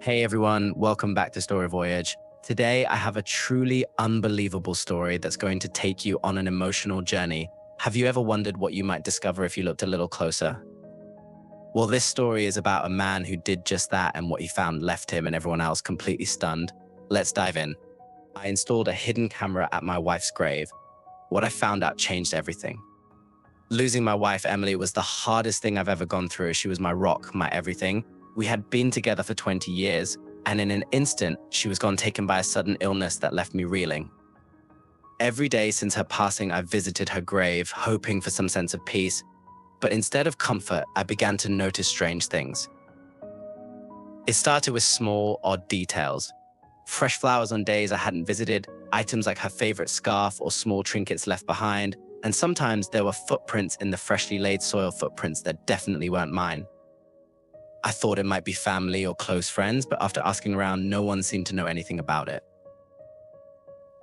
Hey everyone, welcome back to StoryVoyage. Today I have a truly unbelievable story that's going to take you on an emotional journey. Have you ever wondered what you might discover if you looked a little closer? Well, this story is about a man who did just that, and what he found left him and everyone else completely stunned. Let's dive in. I installed a hidden camera at my wife's grave. What I found out changed everything. Losing my wife, Emily, was the hardest thing I've ever gone through. She was my rock, my everything. We had been together for 20 years, and in an instant, she was gone, taken by a sudden illness that left me reeling. Every day since her passing, I've visited her grave, hoping for some sense of peace. But instead of comfort, I began to notice strange things. It started with small, odd details. Fresh flowers on days I hadn't visited, items like her favorite scarf or small trinkets left behind, and sometimes there were footprints in the freshly laid soil, footprints that definitely weren't mine. I thought it might be family or close friends, but after asking around, no one seemed to know anything about it.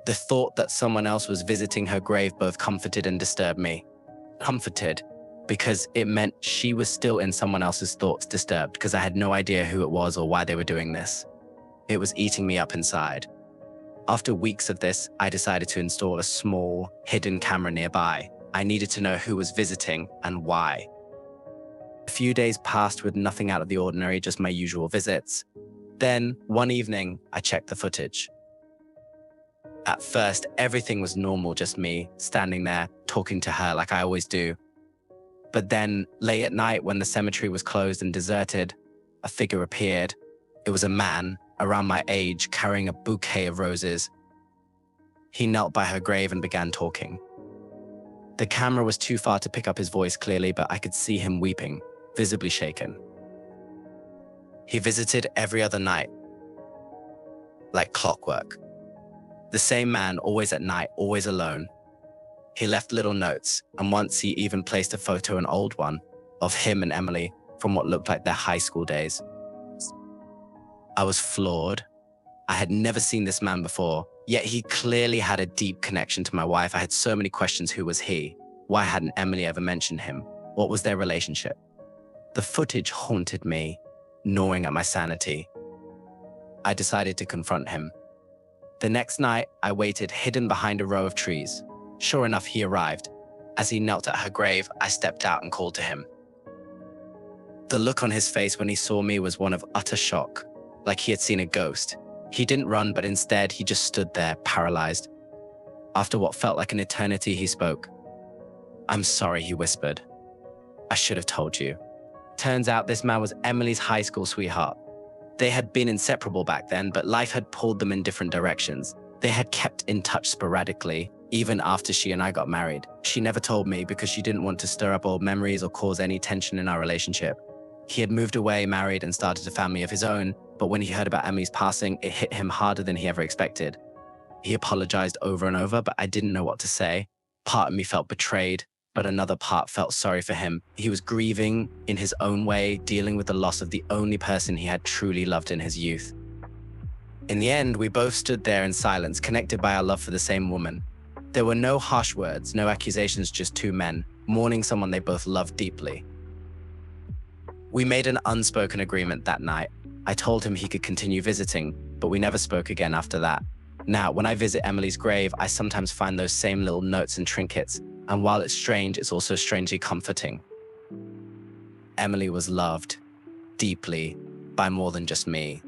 The thought that someone else was visiting her grave both comforted and disturbed me. Comforted, because it meant she was still in someone else's thoughts. Disturbed, because I had no idea who it was or why they were doing this. It was eating me up inside. After weeks of this, I decided to install a small, hidden camera nearby. I needed to know who was visiting and why. A few days passed with nothing out of the ordinary, just my usual visits. Then, one evening, I checked the footage. At first, everything was normal, just me, standing there, talking to her like I always do. But then, late at night, when the cemetery was closed and deserted, a figure appeared. It was a man, around my age, carrying a bouquet of roses. He knelt by her grave and began talking. The camera was too far to pick up his voice clearly, but I could see him weeping, visibly shaken. He visited every other night, like clockwork. The same man, always at night, always alone. He left little notes, and once he even placed a photo, an old one, of him and Emily from what looked like their high school days. I was floored. I had never seen this man before, yet he clearly had a deep connection to my wife. I had so many questions. Who was he? Why hadn't Emily ever mentioned him? What was their relationship? The footage haunted me, gnawing at my sanity. I decided to confront him. The next night, I waited hidden behind a row of trees. Sure enough, he arrived. As he knelt at her grave, I stepped out and called to him. The look on his face when he saw me was one of utter shock, like he had seen a ghost. He didn't run, but instead he just stood there, paralyzed. After what felt like an eternity, he spoke. "I'm sorry," he whispered. "I should have told you." Turns out this man was Emily's high school sweetheart. They had been inseparable back then, but life had pulled them in different directions. They had kept in touch sporadically, even after she and I got married. She never told me because she didn't want to stir up old memories or cause any tension in our relationship. He had moved away, married, and started a family of his own, but when he heard about Emily's passing, it hit him harder than he ever expected. He apologized over and over, but I didn't know what to say. Part of me felt betrayed, but another part felt sorry for him. He was grieving in his own way, dealing with the loss of the only person he had truly loved in his youth. In the end, we both stood there in silence, connected by our love for the same woman. There were no harsh words, no accusations, just two men, mourning someone they both loved deeply. We made an unspoken agreement that night. I told him he could continue visiting, but we never spoke again after that. Now, when I visit Emily's grave, I sometimes find those same little notes and trinkets, and while it's strange, it's also strangely comforting. Emily was loved, deeply, by more than just me.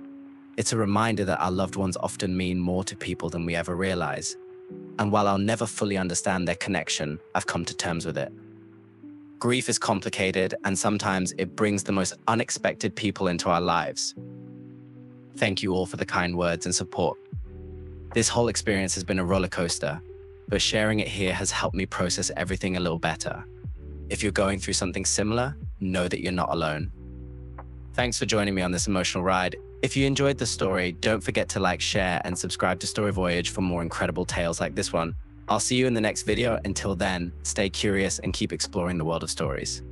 It's a reminder that our loved ones often mean more to people than we ever realize. And while I'll never fully understand their connection, I've come to terms with it. Grief is complicated, and sometimes it brings the most unexpected people into our lives. Thank you all for the kind words and support. This whole experience has been a roller coaster, but sharing it here has helped me process everything a little better. If you're going through something similar, know that you're not alone. Thanks for joining me on this emotional ride. If you enjoyed the story, don't forget to like, share, and subscribe to StoryVoyage for more incredible tales like this one. I'll see you in the next video. Until then, stay curious and keep exploring the world of stories.